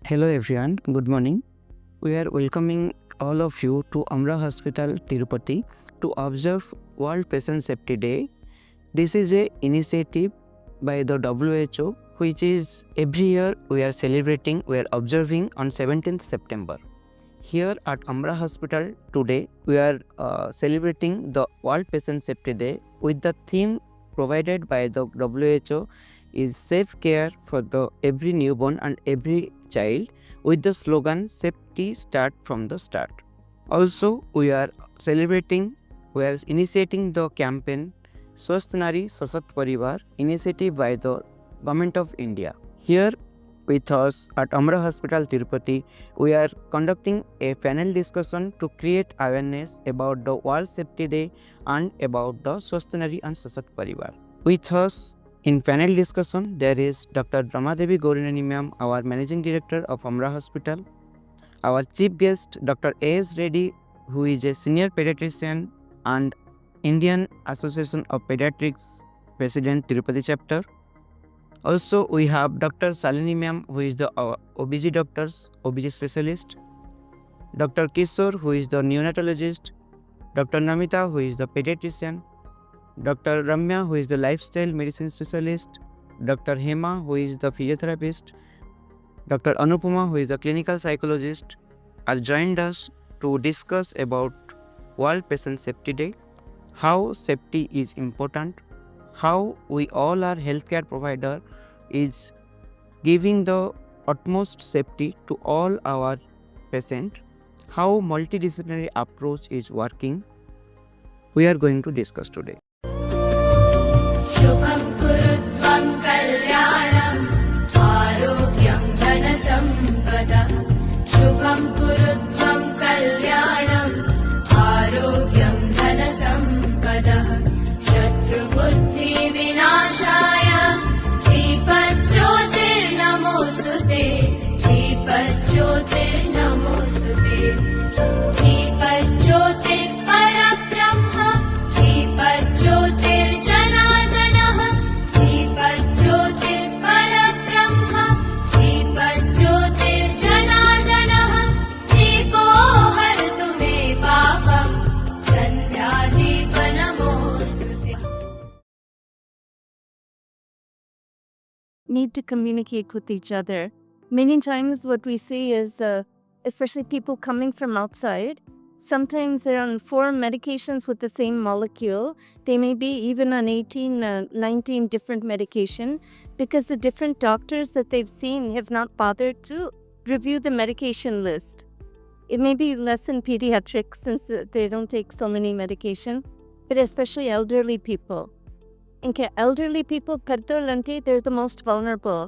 Hello everyone, good morning. We are welcoming all of you to Amara Hospital, Tirupati to observe World Patient Safety Day. This is a initiative by the WHO which is every year we are observing on 17th September. Here at Amara Hospital today we are celebrating the World Patient Safety Day with the theme provided by the WHO is safe care for the every newborn and every child with the slogan safety start from the start. Also we are initiating the campaign Swasth Nari Sasakt Parivar initiative by the Government of India. Here with us at Amara Hospital Tirupati, we are conducting a panel discussion to create awareness about the World Safety Day and about the Swasth Nari and Sasakt Parivar. With us in panel discussion, there is Dr. Ramadevi Gourineni ma'am, our Managing Director of Amara Hospital, our chief guest Dr. A.S. Reddy, who is a senior pediatrician and Indian Association of Pediatrics President Tirupati chapter. Also, we have Dr. Salini ma'am, who is the OBG doctors, OBG specialist, Dr. Kishore, who is the neonatologist, Dr. Namita, who is the pediatrician, Dr. Ramya, who is the lifestyle medicine specialist, Dr. Hema, who is the physiotherapist, Dr. Anupama, who is the clinical psychologist, has joined us to discuss about World Patient Safety Day, how safety is important, how we all are healthcare provider is giving the utmost safety to all our patients, how multidisciplinary approach is working. We are going to discuss today. शुभं कुरुत्वं कल्याणं आरोग्यं धनसम्पदः शुभं कुरुत्वं कल्याणं आरोग्यं धनसम्पदः शत्रुबुद्धिविनाशाय दीपज्योतिर्नमोऽस्तुते दीपज्योतिर्नमोऽस्तुते दीपज्योतिर्परब्रह्म दीपज्योतिर्जनार्दनः दीपज्योतिर्परब्रह्म दीपज्योतिर्जनार्दनः दीपो हरतु मे पापं सन्ध्यादीपनमोऽस्तुते. Need to communicate with each other. Many times what we see is, especially people coming from outside, sometimes they're on 4 medications with the same molecule. They may be even on 18, 19 different medication because the different doctors that they've seen have not bothered to review the medication list. It may be less in pediatrics since they don't take so many medication, but especially elderly people. Elderly people, పెద్దోళ్ళంటే they're the most vulnerable.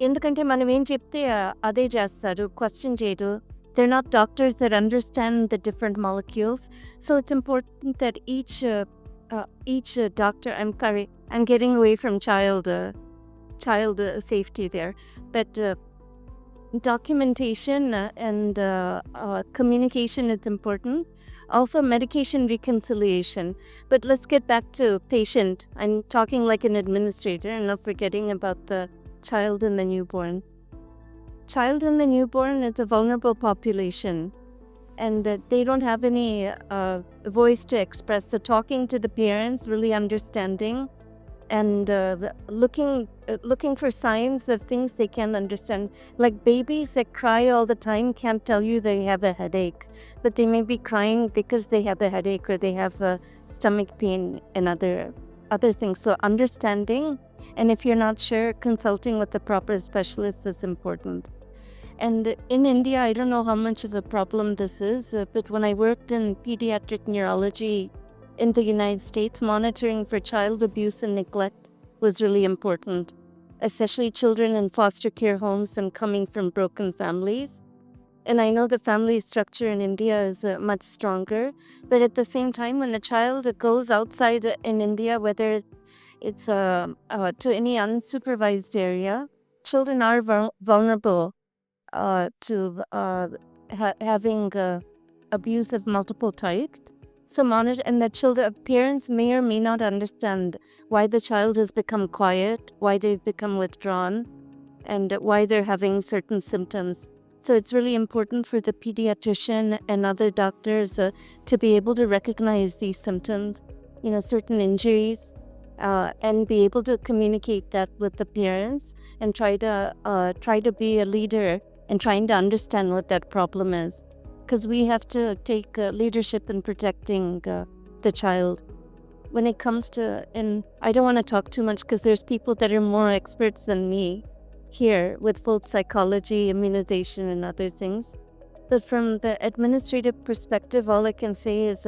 ఎందుకంటే మనం ఏం చెప్తే అదే చేస్తారు, question చేయరు. They're not doctors that understand the different molecules. So it's important that each doctor, I'm getting away from child safety there, but documentation and communication is important. Also medication reconciliation. But let's get back to patient. I'm talking like an administrator and not forgetting about the child and the newborn. Child and the newborn is a vulnerable population, and they don't have any voice to express. So talking to the parents, really understanding, and looking for signs of things they can understand. Like babies that cry all the time can't tell you they have a headache, but they may be crying because they have a headache or they have a stomach pain and other things. So understanding, and if you're not sure, consulting with the proper specialist is important. And in India, I don't know how much of a problem this is, but when I worked in pediatric neurology in the United States, monitoring for child abuse and neglect was really important, especially children in foster care homes and coming from broken families. And I know the family structure in India is much stronger, but at the same time, when the child goes outside in India, whether it's to any unsupervised area, children are vulnerable to having abuse of multiple types. So monitor, and the parents may or may not understand why the child has become quiet, why they've become withdrawn, and why they're having certain symptoms. So it's really important for the pediatrician and other doctors to be able to recognize these symptoms, certain injuries, and be able to communicate that with the parents and try to be a leader and trying to understand what that problem is, because we have to take leadership in protecting the child. When it comes to, and I don't want to talk too much because there's people that are more experts than me here with both psychology, immunization, and other things. But from the administrative perspective, all I can say is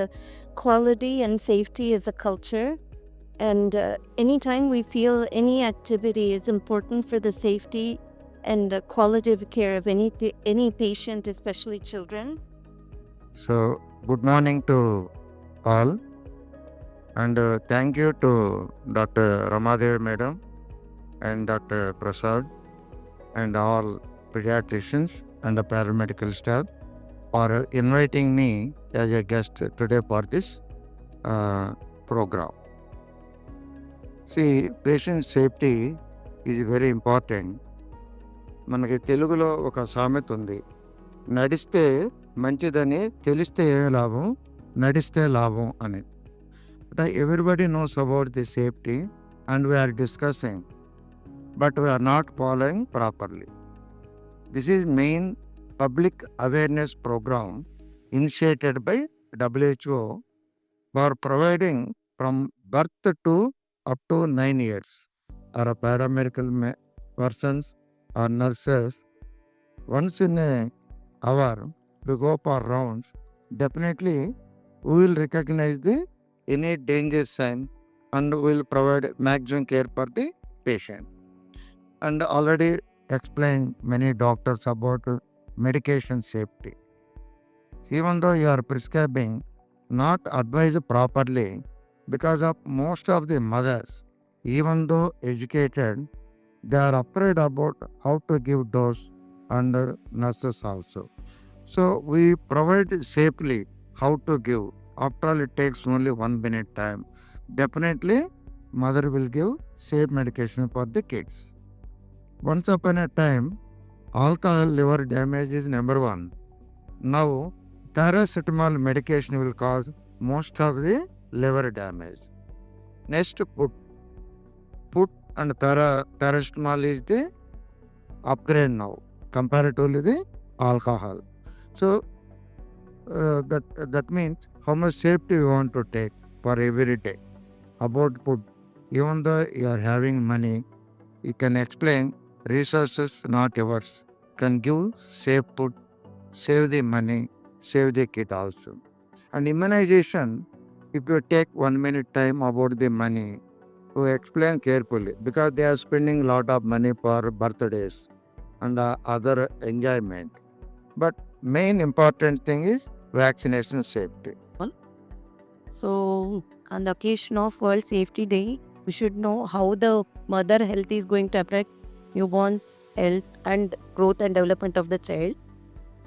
quality and safety is a culture. And anytime we feel any activity is important for the safety and quality of care of any patient, especially children. So, good morning to all, and thank you to Dr. Ramadevi Madam and Dr. Prasad and all pediatricians and the paramedical staff for inviting me as a guest today for this program. See, patient safety is very important. మనకి తెలుగులో ఒక సామెత ఉంది, నడిస్తే మంచిదని తెలిస్తే ఏ లాభం, నడిస్తే లాభం అని. Everybody knows about the safety and we are discussing, but we are not following properly. This is main public awareness program initiated by WHO for providing from birth to up to 9 years or a paramedical persons or nurses. Once in a hour we go for rounds, definitely we will recognize the any danger sign and we will provide maximum care for the patient. And already explained many doctors about medication safety. Even though you are prescribing, not advised properly, because of most of the mothers, even though educated, they are afraid about how to give dose, and nurses also. So we provide safely how to give. After all, it takes only 1 minute time. Definitely, mother will give safe medication for the kids. Once upon a time, alcohol liver damage is number one. Now, paracetamol medication will cause most of the liver damage. Next, put and paracetamol is the upgrade now comparatively the alcohol. So that means how much safety you want to take for every day. About food, even though you are having money, you can explain resources not yours. Can give safe food, save the money, save the kid also. And immunization, if you take 1 minute time about the money, to explain carefully, because they are spending a lot of money for birthdays and other enjoyment. But main important thing is vaccination safety. So, on the occasion of World Safety Day, we should know how the mother health is going to affect newborn's health and growth and development of the child.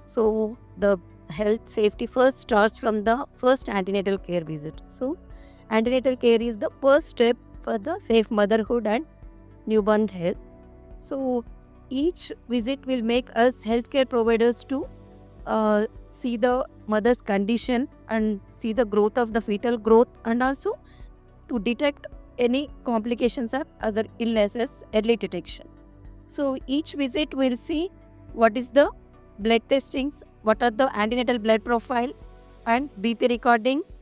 So, the health safety first starts from the first antenatal care visit. So, antenatal care is the first step for the safe motherhood and newborn health. So, each visit will make us healthcare providers to see the mother's condition and see the growth of the fetal growth, and also to detect any complications of other illnesses, early detection. So each visit will see what is the blood testings, what are the antenatal blood profile and BP recordings,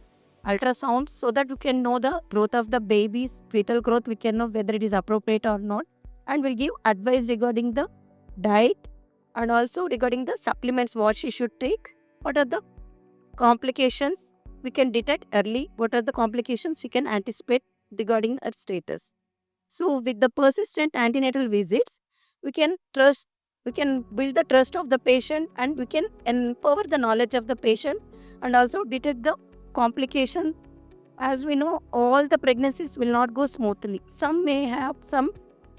ultrasounds, so that we can know the growth of the baby's fetal growth, we can know whether it is appropriate or not, and will give advice regarding the diet and also regarding the supplements what she should take, what are the complications we can detect early, what are the complications she can anticipate regarding her status. So with the persistent antenatal visits, we can build the trust of the patient, and we can empower the knowledge of the patient and also detect the complication. As we know, all the pregnancies will not go smoothly. Some may have some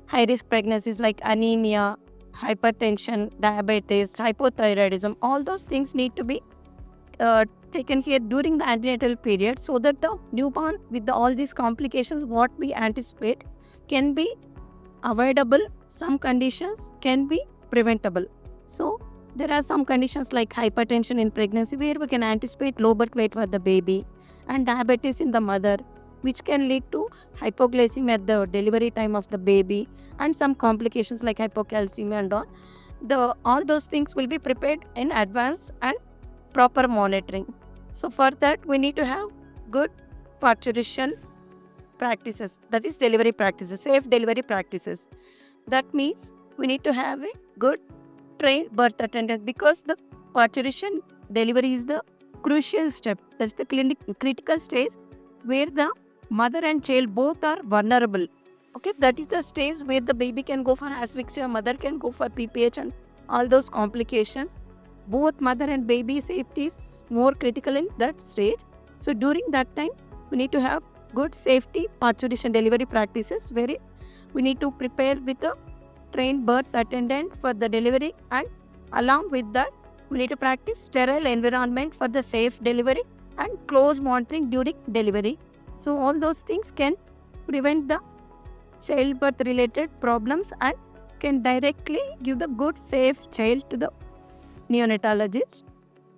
high risk pregnancies like anemia, hypertension, diabetes, hypothyroidism. All those things need to be taken care during the antenatal period, so that the newborn with all these complications what we anticipate can be avoidable some conditions can be preventable. So there are some conditions like hypertension in pregnancy where we can anticipate low birth weight for the baby, and diabetes in the mother, which can lead to hypoglycemia at the delivery time of the baby, and some complications like hypocalcemia and all. All those things will be prepared in advance and proper monitoring. So for that we need to have good parturition practices, that is delivery practices, safe delivery practices. That means we need to have a good trained birth attendant, because the parturition delivery is the crucial step. That's the critical stage where the mother and child both are vulnerable. Okay, that is the stage where the baby can go for asphyxia, mother can go for PPH and all those complications. Both mother and baby safety is more critical in that stage. So during that time, we need to have good safety parturition delivery practices where we need to prepare with a trained birth attendant for the delivery, and along with that we need to practice sterile environment for the safe delivery and close monitoring during delivery. So all those things can prevent the childbirth related problems and can directly give the good safe child to the neonatologist.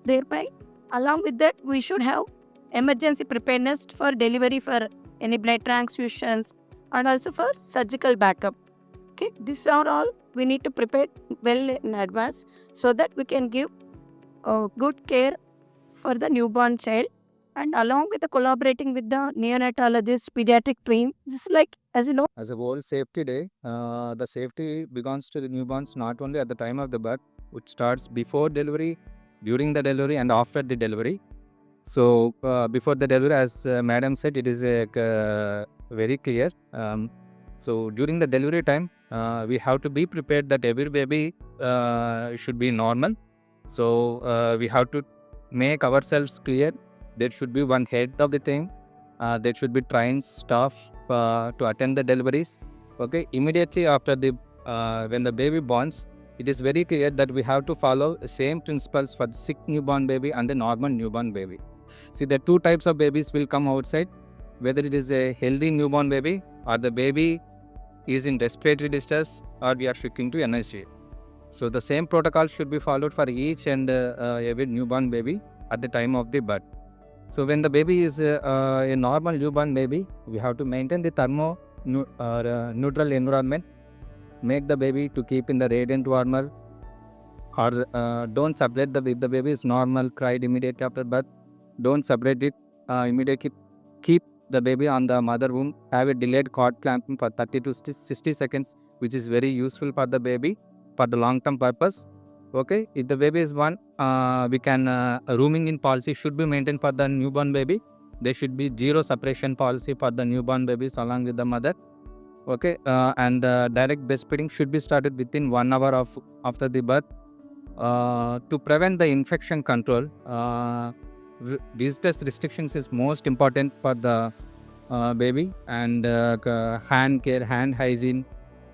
Thereby, along with that, we should have emergency preparedness for delivery, for any blood transfusions, and also for surgical backup. Okay, these are all we need to prepare well in advance so that we can give good care for the newborn child, and along with the collaborating with the neonatologist pediatric team. This is like, as you know, As a World Safety Day, the safety begins to the newborns not only at the time of the birth, which starts before delivery, during the delivery, and after the delivery. So, before the delivery, as Madam said, it is very clear. So, during the delivery time, we have to be prepared that every baby should be normal. So, we have to make ourselves clear. There should be one head of the team. There should be trained staff to attend the deliveries. Okay, immediately after the when the baby borns, it is very clear that we have to follow the same principles for the sick newborn baby and the normal newborn baby. See, the two types of babies will come outside, whether it is a healthy newborn baby or the baby is in respiratory distress or we are shifting to NICU. So the same protocol should be followed for each and every newborn baby at the time of the birth. So when the baby is a normal newborn baby, we have to maintain the neutral environment. Make the baby to keep in the radiant warmer, or don't separate if the baby is normal, cried immediately after birth. Don't separate it immediately. Keep the baby on the mother womb. Have a delayed cord clamping for 30 to 60 seconds, which is very useful for the baby for the long-term purpose. Okay, if the baby is born, we can rooming in policy should be maintained for the newborn baby. There should be zero separation policy for the newborn babies along with the mother. Okay, and direct breastfeeding should be started within 1 hour after the birth. To prevent the infection control, visitors restrictions is most important for the baby, and hand care, hand hygiene,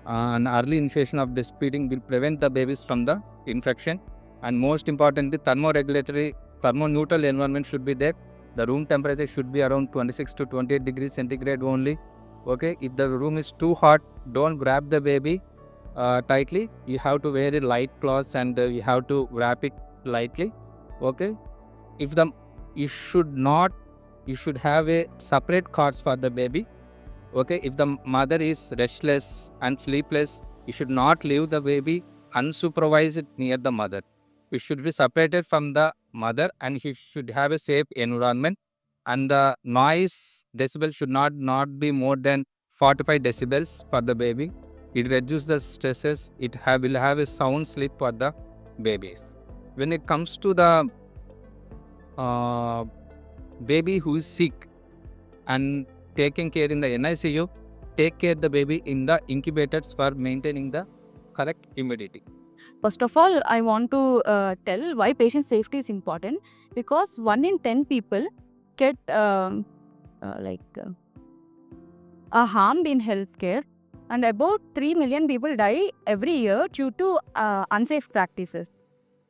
and early initiation of breastfeeding will prevent the babies from the infection. And most importantly, thermoneutral environment should be there. The room temperature should be around 26 to 28 degrees centigrade only. Okay, if the room is too hot, don't grab the baby tightly. You have to wear a light cloth and you have to wrap it lightly. Okay, if the you should have a separate cots for the baby. Okay, if the mother is restless and sleepless, you should not leave the baby unsupervised near the mother. We should be separated from the mother, and he should have a safe environment, and the noise decibel should not be more than 45 decibels for the baby. It reduces the stresses. Will have a sound sleep for the babies. When it comes to the baby who is sick and taking care in the NICU, take care the baby in the incubators for maintaining the correct humidity. first of all, I want to tell why patient safety is important, because 1 in 10 people get harmed in healthcare, and about 3 million people die every year due to unsafe practices,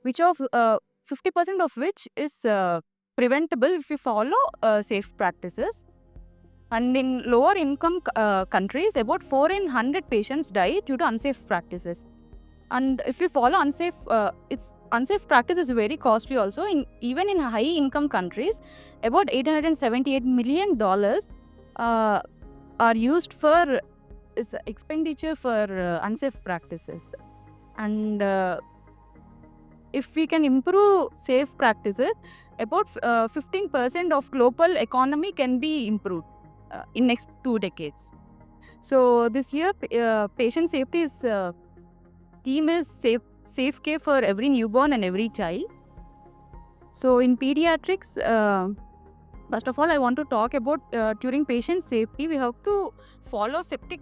which of 50% of which is preventable if we follow safe practices. And in lower income countries, about 4 in 100 patients die due to unsafe practices. And if you follow unsafe practice is very costly also. Even in high income countries, about $878 million are used for expenditure for unsafe practices. And if we can improve safe practices, about 15% of global economy can be improved in next 2 decades. So this year, patient safety is theme is safe care for every newborn and every child. So in pediatrics, first of all, I want to talk about during patient safety, we have to follow safety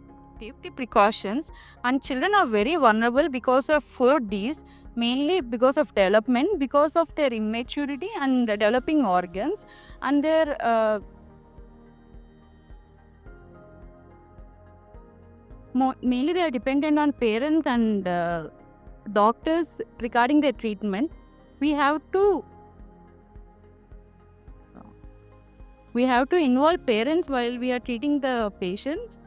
precautions, and children are very vulnerable because of 4Ds, mainly because of development, because of their immaturity and developing organs, and their mainly they are dependent on parents and doctors regarding their treatment. We have to involve parents while we are treating the patients.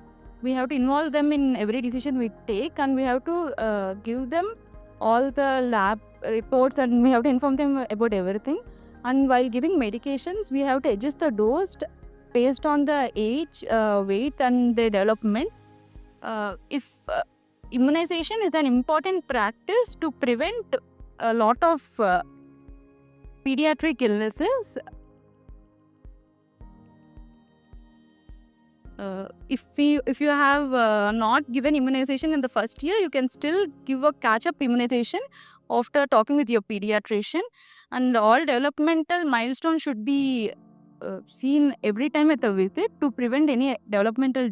We have to involve them in every decision we take, and we have to give them all the lab reports, and we have to inform them about everything. And while giving medications, we have to adjust the dose based on the age, weight, and their development. If immunization is an important practice to prevent a lot of pediatric illnesses. If you have not given immunization in the first year, you can still give a catch-up immunization after talking with your pediatrician. And all developmental milestones should be seen every time at the visit to prevent any developmental